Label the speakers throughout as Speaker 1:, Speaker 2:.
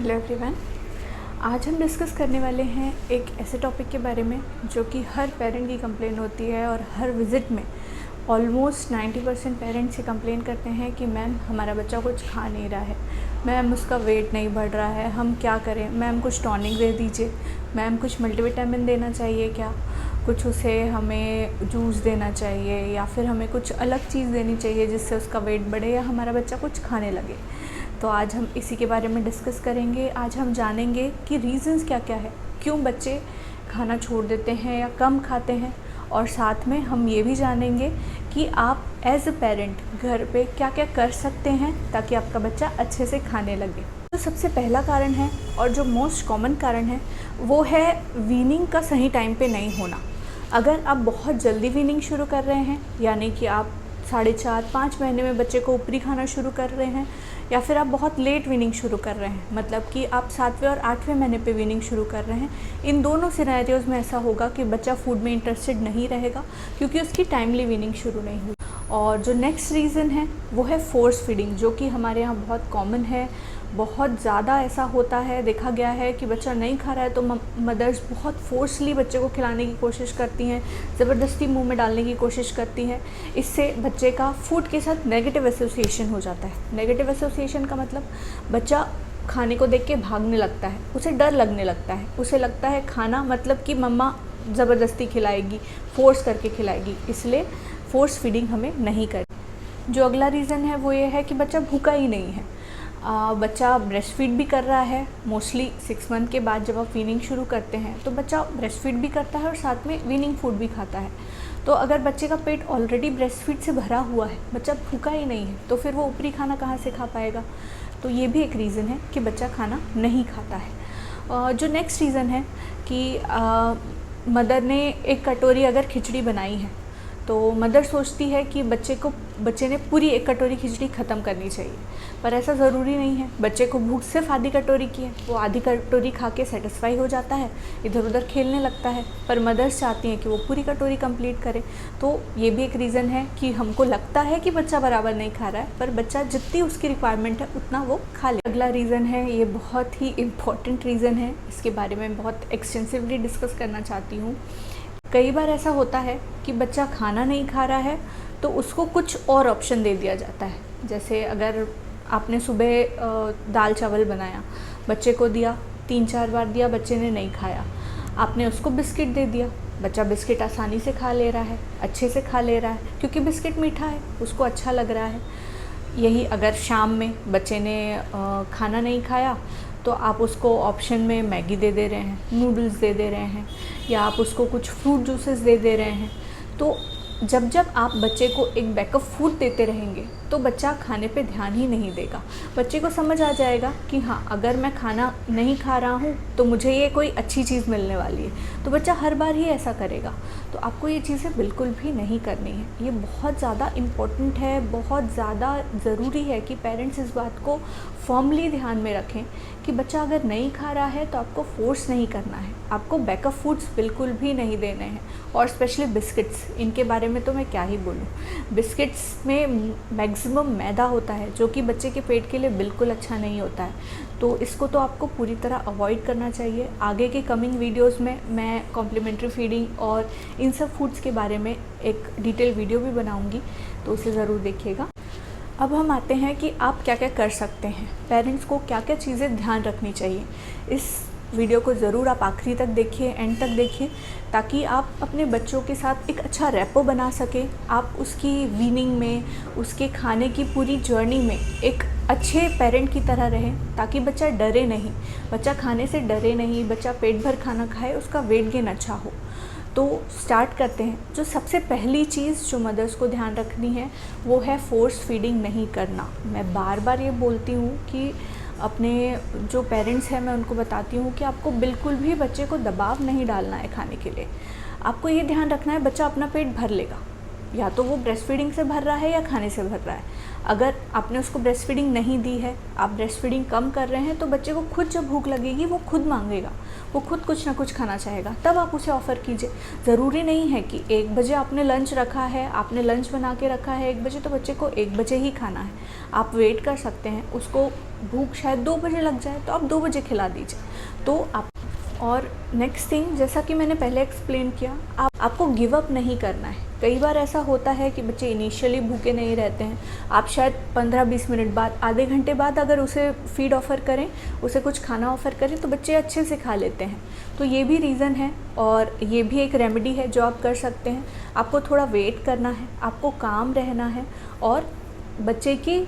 Speaker 1: Hello everyone. आज हम discuss करने वाले हैं एक ऐसे टॉपिक के बारे में जो कि हर पेरेंट की कंप्लेन होती है और हर विज़िट में ऑलमोस्ट 90% पेरेंट्स ये कंप्लेन करते हैं कि मैम हमारा बच्चा कुछ खा नहीं रहा है, मैम उसका वेट नहीं बढ़ रहा है, हम क्या करें, मैम कुछ टॉनिक दे दीजिए, मैम कुछ मल्टीविटामिन देना चाहिए क्या, कुछ उसे हमें जूस देना चाहिए या फिर हमें कुछ अलग चीज़ देनी चाहिए जिससे उसका वेट बढ़े या हमारा बच्चा कुछ खाने लगे। तो आज हम इसी के बारे में डिस्कस करेंगे। आज हम जानेंगे कि रीज़न्स क्या क्या है, क्यों बच्चे खाना छोड़ देते हैं या कम खाते हैं, और साथ में हम ये भी जानेंगे कि आप एज अ पेरेंट घर पे क्या क्या कर सकते हैं ताकि आपका बच्चा अच्छे से खाने लगे। तो सबसे पहला कारण है और जो मोस्ट कॉमन कारण है वो है वीनिंग का सही टाइम पे नहीं होना। अगर आप बहुत जल्दी वीनिंग शुरू कर रहे हैं, यानी कि आप 4.5-5 महीने में बच्चे को ऊपरी खाना शुरू कर रहे हैं, या फिर आप बहुत लेट वीनिंग शुरू कर रहे हैं, मतलब कि आप 7वें और 8वें महीने पे वीनिंग शुरू कर रहे हैं, इन दोनों सिनेरियोज़ में ऐसा होगा कि बच्चा फूड में इंटरेस्टेड नहीं रहेगा क्योंकि उसकी टाइमली वीनिंग शुरू नहीं हुई। और जो नेक्स्ट रीज़न है वो है फोर्स फीडिंग, जो कि हमारे यहाँ बहुत कॉमन है। बहुत ज़्यादा ऐसा होता है, देखा गया है कि बच्चा नहीं खा रहा है तो मदर्स बहुत फोर्सली बच्चे को खिलाने की कोशिश करती हैं, ज़बरदस्ती मुंह में डालने की कोशिश करती हैं। इससे बच्चे का फूड के साथ नेगेटिव एसोसिएशन हो जाता है। नेगेटिव एसोसिएशन का मतलब बच्चा खाने को देख के भागने लगता है, उसे डर लगने लगता है, उसे लगता है खाना मतलब कि मम्मा ज़बरदस्ती खिलाएगी, फोर्स करके खिलाएगी, इसलिए फोर्स फीडिंग हमें नहीं करनी। जो अगला रीज़न है वो ये है कि बच्चा भूखा ही नहीं है। बच्चा ब्रेस्ट फीड भी कर रहा है। मोस्टली 6 मंथ के बाद जब आप वीनिंग शुरू करते हैं तो बच्चा ब्रेस्ट फीड भी करता है और साथ में वीनिंग फूड भी खाता है। तो अगर बच्चे का पेट ऑलरेडी ब्रेस्ट फीड से भरा हुआ है, बच्चा भूखा ही नहीं है, तो फिर वो ऊपरी खाना कहाँ से खा पाएगा। तो ये भी एक रीज़न है कि बच्चा खाना नहीं खाता है। जो नेक्स्ट रीज़न है कि मदर ने एक कटोरी अगर खिचड़ी बनाई है तो मदर सोचती है कि बच्चे ने पूरी एक कटोरी खिचड़ी ख़त्म करनी चाहिए, पर ऐसा ज़रूरी नहीं है। बच्चे को भूख सिर्फ आधी कटोरी की है, वो आधी कटोरी खा के सेटिस्फाई हो जाता है, इधर उधर खेलने लगता है, पर मदर्स चाहती हैं कि वो पूरी कटोरी कंप्लीट करे। तो ये भी एक रीज़न है कि हमको लगता है कि बच्चा बराबर नहीं खा रहा है, पर बच्चा जितनी उसकी रिक्वायरमेंट है उतना वो खा ले। अगला रीज़न है, ये बहुत ही इम्पॉर्टेंट रीज़न है, इसके बारे में बहुत एक्सटेंसिवली डिस्कस करना चाहती हूँ। कई बार ऐसा होता है कि बच्चा खाना नहीं खा रहा है तो उसको कुछ और ऑप्शन दे दिया जाता है। जैसे अगर आपने सुबह दाल चावल बनाया, बच्चे को दिया, 3-4 बार दिया, बच्चे ने नहीं खाया, आपने उसको बिस्किट दे दिया, बच्चा बिस्किट आसानी से खा ले रहा है, अच्छे से खा ले रहा है क्योंकि बिस्किट मीठा है, उसको अच्छा लग रहा है। यही अगर शाम में बच्चे ने खाना नहीं खाया तो आप उसको ऑप्शन में मैगी दे रहे हैं, नूडल्स दे रहे हैं, या आप उसको कुछ फ्रूट जूसेस दे रहे हैं। तो जब आप बच्चे को एक बैकअप फूड देते रहेंगे तो बच्चा खाने पे ध्यान ही नहीं देगा। बच्चे को समझ आ जाएगा कि हाँ, अगर मैं खाना नहीं खा रहा हूँ तो मुझे ये कोई अच्छी चीज़ मिलने वाली है, तो बच्चा हर बार ही ऐसा करेगा। तो आपको ये चीज़ें बिल्कुल भी नहीं करनी है। ये बहुत ज़्यादा इम्पोर्टेंट है, बहुत ज़्यादा ज़रूरी है कि पेरेंट्स इस बात को फॉर्मली ध्यान में रखें कि बच्चा अगर नहीं खा रहा है तो आपको फोर्स नहीं करना है, आपको बैकअप फूड्स बिल्कुल भी नहीं देने हैं। और स्पेशली बिस्किट्स, इनके बारे में तो मैं क्या ही बोलूँ। बिस्किट्स में मैक्सिमम मैदा होता है जो कि बच्चे के पेट के लिए बिल्कुल अच्छा नहीं होता है, तो इसको तो आपको पूरी तरह अवॉइड करना चाहिए। आगे के कमिंग वीडियोस में मैं कॉम्प्लीमेंट्री फीडिंग और इन सब फूड्स के बारे में एक डिटेल वीडियो भी बनाऊंगी, तो उसे ज़रूर देखिएगा। अब हम आते हैं कि आप क्या क्या कर सकते हैं, पेरेंट्स को क्या क्या चीज़ें ध्यान रखनी चाहिए। इस वीडियो को ज़रूर आप आखिरी तक देखिए, एंड तक देखिए, ताकि आप अपने बच्चों के साथ एक अच्छा रैपो बना सकें। आप उसकी वीनिंग में, उसके खाने की पूरी जर्नी में एक अच्छे पेरेंट की तरह रहें, ताकि बच्चा डरे नहीं, बच्चा खाने से डरे नहीं, बच्चा पेट भर खाना खाए, उसका वेट गेन अच्छा हो। तो स्टार्ट करते हैं। जो सबसे पहली चीज़ जो मदर्स को ध्यान रखनी है वो है फोर्स फीडिंग नहीं करना। मैं बार बार ये बोलती हूँ कि अपने जो पेरेंट्स हैं मैं उनको बताती हूँ कि आपको बिल्कुल भी बच्चे को दबाव नहीं डालना है खाने के लिए। आपको ये ध्यान रखना है बच्चा अपना पेट भर लेगा, या तो वो ब्रेस्ट फीडिंग से भर रहा है या खाने से भर रहा है। अगर आपने उसको ब्रेस्ट फीडिंग नहीं दी है, आप ब्रेस्ट फीडिंग कम कर रहे हैं, तो बच्चे को खुद जब भूख लगेगी वो खुद मांगेगा, वो खुद कुछ ना कुछ खाना चाहेगा, तब आप उसे ऑफ़र कीजिए। ज़रूरी नहीं है कि 1 बजे आपने लंच रखा है, आपने लंच बना के रखा है 1 बजे, तो बच्चे को 1 बजे ही खाना है। आप वेट कर सकते हैं, उसको भूख शायद 2 बजे लग जाए तो आप 2 बजे खिला दीजिए। तो आप और नेक्स्ट थिंग, जैसा कि मैंने पहले एक्सप्लेन किया, आपको गिव अप नहीं करना है। कई बार ऐसा होता है कि बच्चे इनिशियली भूखे नहीं रहते हैं, आप शायद 15-20 मिनट बाद, आधे घंटे बाद अगर उसे फीड ऑफ़र करें, उसे कुछ खाना ऑफ़र करें, तो बच्चे अच्छे से खा लेते हैं। तो ये भी रीज़न है और ये भी एक रेमेडी है जो आप कर सकते हैं। आपको थोड़ा वेट करना है, आपको काम रहना है और बच्चे की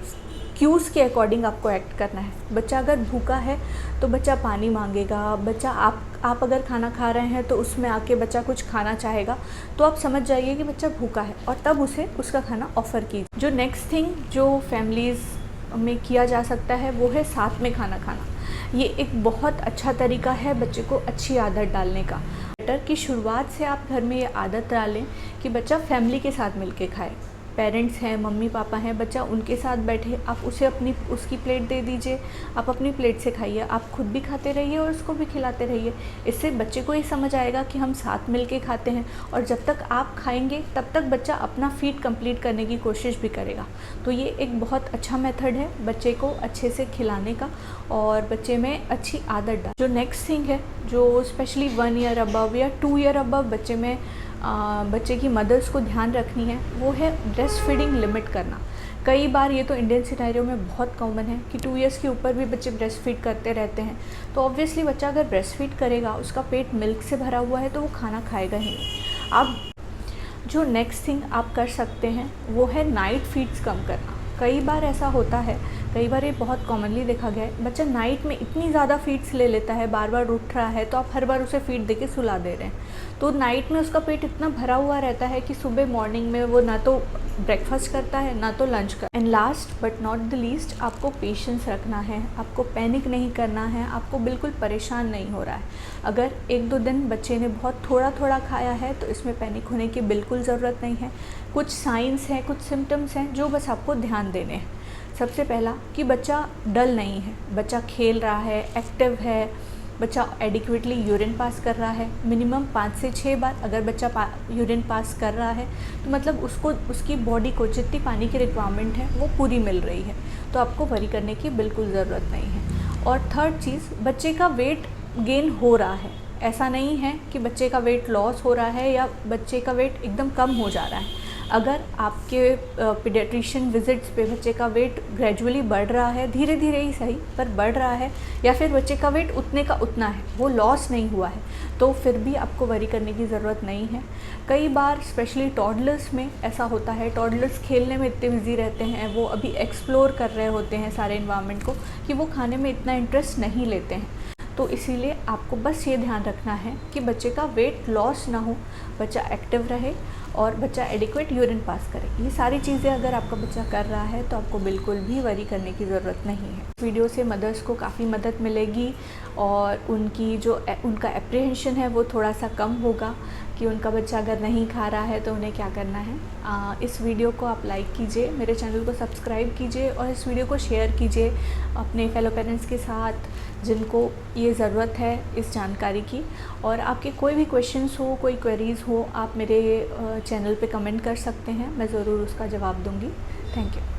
Speaker 1: क्यूज़ के अकॉर्डिंग आपको एक्ट करना है। बच्चा अगर भूखा है तो बच्चा पानी मांगेगा, बच्चा आप अगर खाना खा रहे हैं तो उसमें आके बच्चा कुछ खाना चाहेगा, तो आप समझ जाइए कि बच्चा भूखा है और तब उसे उसका खाना ऑफ़र कीजिए। जो नेक्स्ट थिंग जो फैमिलीज़ में किया जा सकता है वो है साथ में खाना खाना। ये एक बहुत अच्छा तरीका है बच्चे को अच्छी आदत डालने का। बेटर की शुरुआत से आप घर में ये आदत डालें कि बच्चा फैमिली के साथ मिल के खाए। पेरेंट्स हैं, मम्मी पापा हैं, बच्चा उनके साथ बैठे, आप उसे उसकी प्लेट दे दीजिए, आप अपनी प्लेट से खाइए, आप खुद भी खाते रहिए और उसको भी खिलाते रहिए। इससे बच्चे को ये समझ आएगा कि हम साथ मिल के खाते हैं और जब तक आप खाएंगे तब तक बच्चा अपना फीड कंप्लीट करने की कोशिश भी करेगा। तो ये एक बहुत अच्छा मेथड है बच्चे को अच्छे से खिलाने का और बच्चे में अच्छी आदत डाल। जो नेक्स्ट थिंग है, जो स्पेशली 1 ईयर अबव या 2 ईयर अबव बच्चे में बच्चे की मदर्स को ध्यान रखनी है, वो है ब्रेस्ट फीडिंग लिमिट करना। कई बार ये तो इंडियन सिनेरियो में बहुत कॉमन है कि 2 ईयर्स के ऊपर भी बच्चे ब्रेस्ट फीड करते रहते हैं। तो ऑब्वियसली बच्चा अगर ब्रेस्ट फीड करेगा, उसका पेट मिल्क से भरा हुआ है, तो वो खाना खाएगा ही नहीं। अब जो नेक्स्ट थिंग आप कर सकते हैं वो है नाइट फीड्स कम करना। कई बार ऐसा होता है, कई बार ये बहुत कॉमनली देखा गया है, बच्चा नाइट में इतनी ज़्यादा फीड्स ले लेता है, बार बार उठ रहा है, तो आप हर बार उसे फीड देके सुला दे रहे हैं, तो नाइट में उसका पेट इतना भरा हुआ रहता है कि सुबह मॉर्निंग में वो ना तो ब्रेकफास्ट करता है ना तो लंच करता है। And last but not the least, आपको पेशेंस रखना है, आपको पैनिक नहीं करना है, आपको बिल्कुल परेशान नहीं हो रहा है। अगर 1-2 दिन बच्चे ने बहुत थोड़ा थोड़ा खाया है तो इसमें पैनिक होने की बिल्कुल ज़रूरत नहीं है। कुछ साइंस हैं, कुछ सिम्टम्स हैं जो बस आपको ध्यान देने हैं। सबसे पहला कि बच्चा डल नहीं है, बच्चा खेल रहा है, एक्टिव है, बच्चा एडिक्वेटली यूरिन पास कर रहा है। मिनिमम 5 से 6 बार अगर बच्चा यूरिन पास कर रहा है तो मतलब उसको उसकी बॉडी को जितनी पानी की रिक्वायरमेंट है वो पूरी मिल रही है, तो आपको वरी करने की बिल्कुल ज़रूरत नहीं है। और थर्ड चीज़, बच्चे का वेट गेन हो रहा है, ऐसा नहीं है कि बच्चे का वेट लॉस हो रहा है या बच्चे का वेट एकदम कम हो जा रहा है। अगर आपके पीडियाट्रिशियन विजिट्स पे बच्चे का वेट ग्रेजुअली बढ़ रहा है, धीरे धीरे ही सही पर बढ़ रहा है, या फिर बच्चे का वेट उतने का उतना है, वो लॉस नहीं हुआ है, तो फिर भी आपको वरी करने की ज़रूरत नहीं है। कई बार स्पेशली टॉडलर्स में ऐसा होता है, टॉडलर्स खेलने में इतने बिजी रहते हैं, वो अभी एक्सप्लोर कर रहे होते हैं सारे इन्वायरमेंट को, कि वो खाने में इतना इंटरेस्ट नहीं लेते हैं। तो इसीलिए आपको बस ये ध्यान रखना है कि बच्चे का वेट लॉस ना हो, बच्चा एक्टिव रहे और बच्चा एडिक्वेट यूरिन पास करे। ये सारी चीज़ें अगर आपका बच्चा कर रहा है तो आपको बिल्कुल भी वरी करने की ज़रूरत नहीं है। वीडियो से मदर्स को काफ़ी मदद मिलेगी और उनका एप्रीहेंशन है वो थोड़ा सा कम होगा कि उनका बच्चा अगर नहीं खा रहा है तो उन्हें क्या करना है। इस वीडियो को आप लाइक कीजिए, मेरे चैनल को सब्सक्राइब कीजिए और इस वीडियो को शेयर कीजिए अपने फेलो पेरेंट्स के साथ जिनको ये ज़रूरत है इस जानकारी की। और आपके कोई भी क्वेश्चंस हो, कोई क्वेरीज़ हो, आप मेरे चैनल पे कमेंट कर सकते हैं, मैं ज़रूर उसका जवाब दूँगी। Thank you.